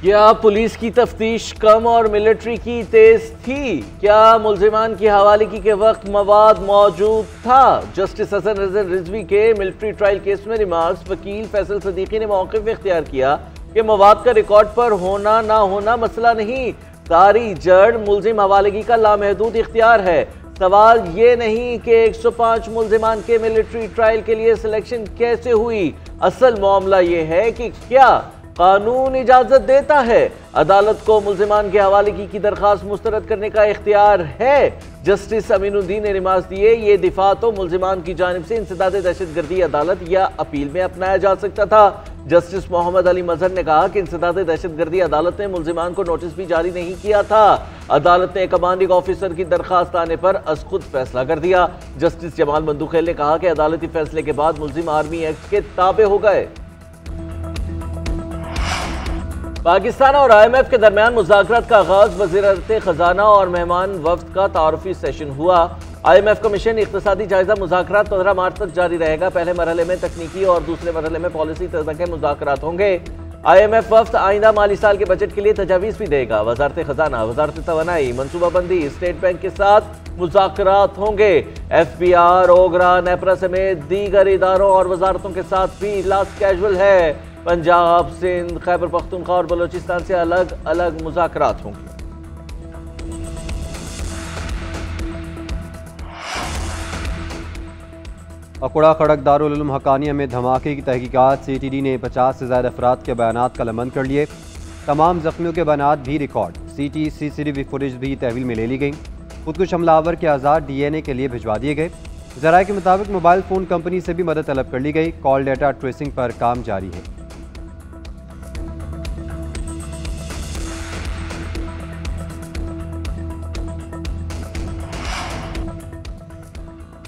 क्या पुलिस की तफ्तीश कम और मिलिट्री की तेज थी? क्या मुल्जिमान की हवालगी के वक्त मवाद मौजूद था? जस्टिस हसन रज़ा रिजवी के मिलिट्री ट्रायल केस में रिमार्क्स। वकील फैसल सदीकी ने मौक़िफ़ इख्तियार किया कि मवाद का रिकॉर्ड पर होना ना होना मसला नहीं, सारी जड़ मुल्जिम हवालगी का लामहदूद इख्तियार है। सवाल ये नहीं कि 105 मुल्जिमान के मिलिट्री ट्रायल के लिए सिलेक्शन कैसे हुई, असल मामला ये है कि क्या कानून इजाजत देता है? अदालत को मुल्जिमान के हवालगी की दरखास्त मुस्तरद करने का इख्तियार है। जस्टिस अमीनुद्दीन ने रिमार्क्स दिए, ये दिफा तो मुल्जिमान की जानिब से इंसदाद दहशतगर्दी अदालत या अपील में अपनाया जा सकता था। जस्टिस मोहम्मद अली मजहर ने कहा कि इंसदाद दहशतगर्दी अदालत ने मुल्जिमान को नोटिस भी जारी नहीं किया था। अदालत ने कमांडिंग ऑफिसर की दरखास्त आने पर अज खुद फैसला कर दिया। जस्टिस जमाल मंदुखेल ने कहा कि अदालती फैसले के बाद मुल्जिम आर्मी एक्ट के ताबे हो गए। पाकिस्तान और IMF के दरमियान मुज़ाकरात का आगाज। वज़ीर खजाना और मेहमान वफ्द का तारुफी सेशन हुआ। IMF कमीशन इक़्तिसादी जायजा मुज़ाकरात 15 मार्च तक जारी रहेगा। पहले मरहले में तकनीकी और दूसरे मरहले में पॉलिसी तरह के मुज़ाकरात होंगे। IMF वफ्द आइंदा माली साल के बजट के लिए तजावीज़ भी देगा। वज़ारत खजाना, वज़ारत तवानाई, मनसूबाबंदी, स्टेट बैंक के साथ मुज़ाकरात होंगे। FBR, ओगरा, नेपरा समेत दीगर इदारों और वजारतों के साथ भी इजलास कैजुअल है। पंजाब, सिंध, खैबर पख्तूनख्वा और बलोचिस्तान से अलग अलग मुज़ाकरात होंगे। अकुड़ा खड़क दारुल उलूम हकानिया में धमाके की तहकीकात। CTD ने 50 से ज़्यादा अफराद के बयानात कलमबंद कर लिए। तमाम जख्मियों के बयानात भी रिकॉर्ड। CCTV फुटेज भी तहवील में ले ली गई। खुदकुश हमलावर के आज़ाद DNA के लिए भिजवा दिए गए। ज़राए के मुताबिक मोबाइल फ़ोन कंपनी से भी मदद तलब कर ली गई। कॉल डेटा ट्रेसिंग पर काम जारी है।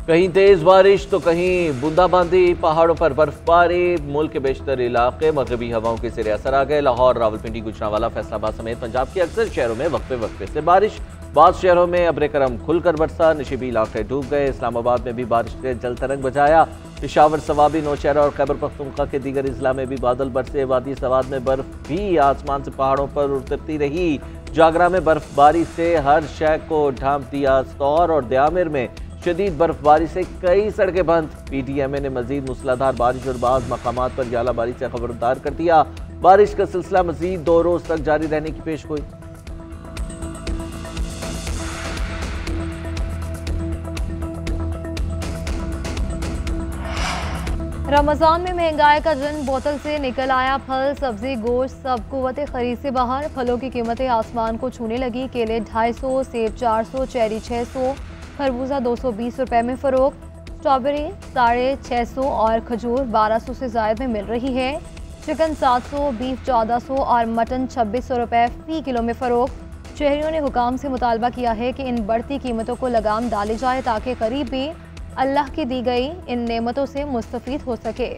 कहीं तेज बारिश तो कहीं बूंदाबांदी। पहाड़ों पर बर्फबारी। मुल्क के बेशतर इलाके मगरबी हवाओं के सिरे असर आ गए। लाहौर, रावलपिंडी, गुजरांवाला, फैसलाबाद समेत पंजाब के अक्सर शहरों में वक्फे वक्फे से बारिश। बाद शहरों में अब्र करम खुलकर बरसा। नशीबी इलाके डूब गए। इस्लामाबाद में भी बारिश ने जल तरंग बजाया। पेशावर, सवाबी, नौशहरा और खैबर पख्तूनख्वा के दीगर अजला में भी बादल बरसे। वादी सवाद में बर्फ भी आसमान से पहाड़ों पर उतरती रही। जागरा में बर्फबारी से हर शहर को ढांप दिया। सौर और दयामिर में शदीद बर्फबारी से कई सड़कें बंद। PTMA ने मजीद मूसलाधार बारिश और बाज़ मकामात पर जालाबारी से खबरदार कर दिया। बारिश का सिलसिला मजीद 2 रोज तक जारी रहने की पेशगोई। रमजान में महंगाई का जन बोतल से निकल आया। फल, सब्जी, गोश्त सब कुव्वत खरीद से बाहर। फलों की कीमतें आसमान को छूने लगी। केले 250, सेब 400, चेरी 600, खरबूजा 220 रुपए में फरोख्त। स्ट्रॉबेरी 650 और खजूर 1200 से ज़ायद में मिल रही है। चिकन 700, बीफ 1400 और मटन 2600 रुपए फी किलो में फरोख्त। शहरियों ने हुकाम से मुतालबा किया है कि इन बढ़ती कीमतों को लगाम डाली जाए ताकि गरीब भी अल्लाह की दी गई इन नेमतों से मुस्तफीद हो सके।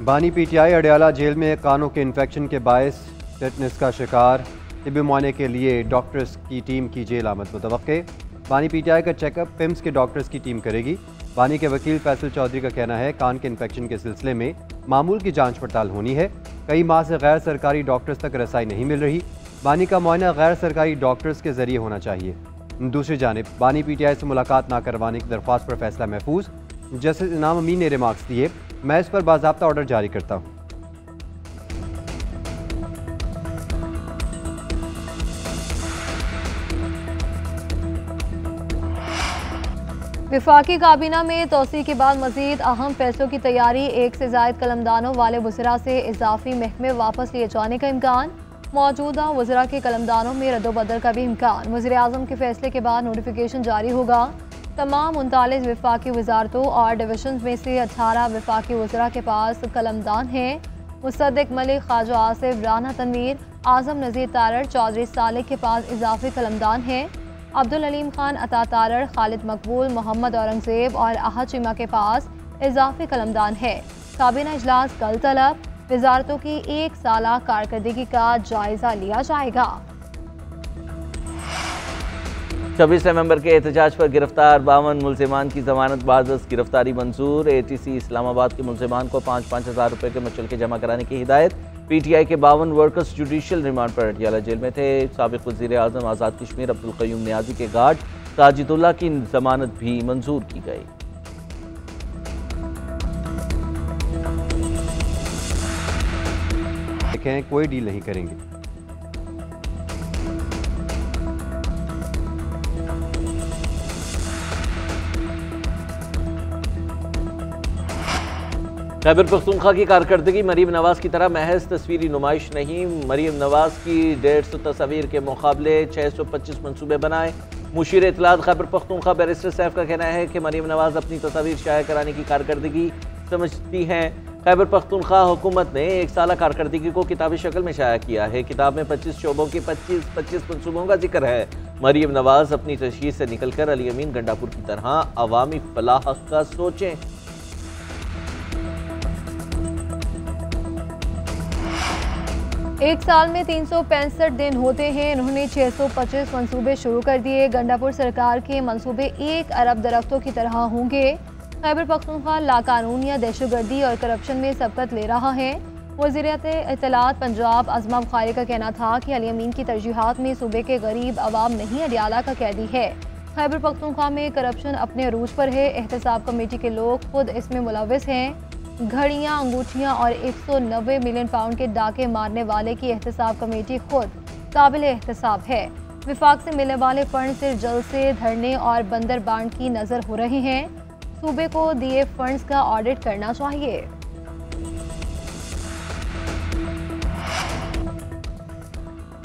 बानी PTI अडयाला जेल में कानों के इन्फेक्शन के बायस टेटनस का शिकार। तिब्बी मुआयने के लिए डॉक्टर्स की टीम की जेल आमद मुतवक्के। बानी PTI का चेकअप पिम्स के डॉक्टर्स की टीम करेगी। बानी के वकील फैसल चौधरी का कहना है कान के इन्फेक्शन के सिलसिले में मामूल की जांच पड़ताल होनी है। कई माह से गैर सरकारी डॉक्टर्स तक रसाई नहीं मिल रही। बानी का मुआयना गैर सरकारी डॉक्टर्स के जरिए होना चाहिए। दूसरी जानिब बानी PTI से मुलाकात ना करवाने की दरख्वास्त पर फैसला महफूज। जस्टिस इनाम अमीन ने रिमार्क्स दिए, मैं इस पर बाज़ाब्ता ऑर्डर जारी करता हूँ। विफाकी काबीना में तोसी के बाद मजीद अहम फैसलों की तैयारी। 1 से ज़ायद कलमदानों वाले वज़रा से इजाफी महकमे वापस लिए जाने का इम्कान। मौजूदा वज़रा के कलमदानों में रद्दोबदल का भी इम्कान। वज़ीर आज़म के फैसले के बाद नोटिफिकेशन जारी होगा। तमाम 39 विफाकी वजारतों और डिवीजन में से 18 विफाकी वज़रा के पास कलमदान हैं। मुसद्दिक मलिक, ख्वाजा आसिफ, राना तनवीर, आज़म नज़ीर तारड़, चौधरी सालिक के पास इजाफी कलमदान हैं। अब्दुल अलीम खान अता तारड़, खालिद मकबूल, मोहम्मद औरंगजेब और अहद चीमा के पास इजाफी कलमदान है। काबीना इजलास कल तलब। वजारतों की 1 साला कारकर्दगी का जायजा लिया जाएगा। 26 नवंबर के एहतजाज पर गिरफ्तार 52 मुल्जिमान की जमानत बाज़ गिरफ्तारी मंजूर। ATC इस्लामाबाद के मुल्जिमान को 5-5 हज़ार रुपये के मुचलके जमा कराने की हिदायत। PTI के 52 वर्कर्स जुडिशल रिमांड पर अडियाला जेल में थे। साबिक़ वज़ीर आज़म आज़ाद कश्मीर अब्दुल क़य्यूम नियाज़ी के गार्ड साजिदुल्लाह की जमानत भी मंजूर की गई। देखें, कोई डील नहीं करेंगे। खैबर पख्तूनख्वा की कारकर्दगी मरीम नवाज की तरह महज तस्वीरी नुमाइश नहीं। मरीम नवाज की 150 तस्वीर के मुकाबले 625 मनसूबे बनाए। मुशीर इत्तलात खैबर पख्तूनख्वा बैरिस्टर सैफ का कहना है कि मरीम नवाज अपनी तस्वीर शाया कराने की कारकर्दगी समझती हैं। खैबर पख्तूनख्वा हुकूमत ने 1 साला कारकर्दगी को किताबी शक्ल में शाया किया है। किताब में 25 शोबों के 25 मनसूबों का जिक्र है। मरीम नवाज अपनी तशहीर से निकलकर अली अमीन गंडापुर की तरह अवामी फलाह का सोचें। एक साल में 365 दिन होते हैं, इन्होंने 625 मंसूबे शुरू कर दिए। गंडापुर सरकार के मंसूबे 1 अरब दरख्तों की तरह होंगे। खैबर पख्तूनख्वा लाकानूनी, दहशतगर्दी और करप्शन में सबकत ले रहा है। वज़ीर इत्तलात पंजाब अज़मा बुखारी का कहना था कि अली अमीन की तरजीहात में सूबे के गरीब अवाम नहीं अडियाला का कैदी है। खैबर पख्तूनख्वा में करप्शन अपने अरूज पर है। एहतसाब कमेटी के लोग खुद इसमें मुलविस हैं। घड़ियाँ, अंगूठियाँ और 190 मिलियन पाउंड के डाके मारने वाले की एहतसाब कमेटी खुद काबिल एहतसाब है। विफाक से मिलने वाले फंड सिर्फ जलसे, धरने और बंदर बांड की नज़र हो रहे हैं। सूबे को दिए फंड्स का ऑडिट करना चाहिए।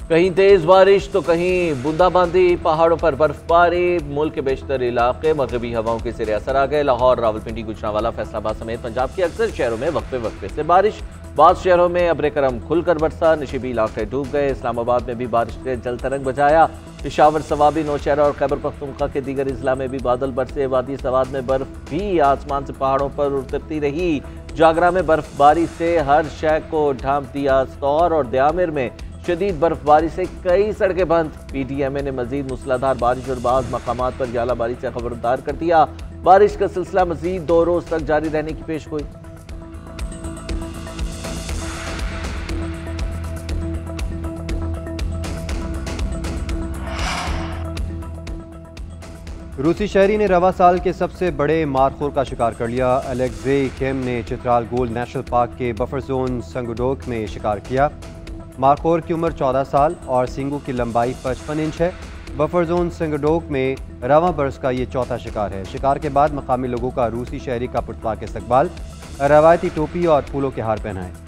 कहीं तेज बारिश तो कहीं बूंदाबांदी, पहाड़ों पर बर्फबारी। मुल्क के बेशतर इलाके मगरबी हवाओं के सिरे असर आ गए। लाहौर, रावलपिंडी, गुजरांवाला, फैसलाबाद समेत पंजाब के अक्सर शहरों में वक्फे वक्फे से बारिश। बाद शहरों में अब्र करम खुलकर बरसा, नशीबी इलाके डूब गए। इस्लामाबाद में भी बारिश ने जल तरंग बजाया। पेशावर, सवाबी, नौशहरा और खैबर पख्तूनख्वा के दीगर अजला में भी बादल बरसे। वादी सवाद में बर्फ भी आसमान से पहाड़ों पर उतरती रही। जागरा में बर्फबारी से हर शय को ढांप दिया। सौर और दयामिर में शदीद बर्फबारी से कई सड़कें बंद। PTMA ने मजीद मूसलाधार बारिश और बाज़ मकामात पर यालाबारी से खबरदार कर दिया। बारिश का सिलसिला मजीद 2 रोज तक जारी रहने की पेशगोई। रूसी शहरी ने रवा साल के सबसे बड़े मारखोर का शिकार कर लिया। अलेक्जेई केम ने चित्राल गोल्ड नेशनल पार्क के बफर जोन संगडोक में शिकार किया। मारखोर की उम्र 14 साल और सींगों की लंबाई 55 इंच है। बफर जोन संगडोक में रवा बरस का ये चौथा शिकार है। शिकार के बाद मकामी लोगों का रूसी शहरी का पुतला के इस्तकबाल, रवायती टोपी और फूलों के हार पहनाए।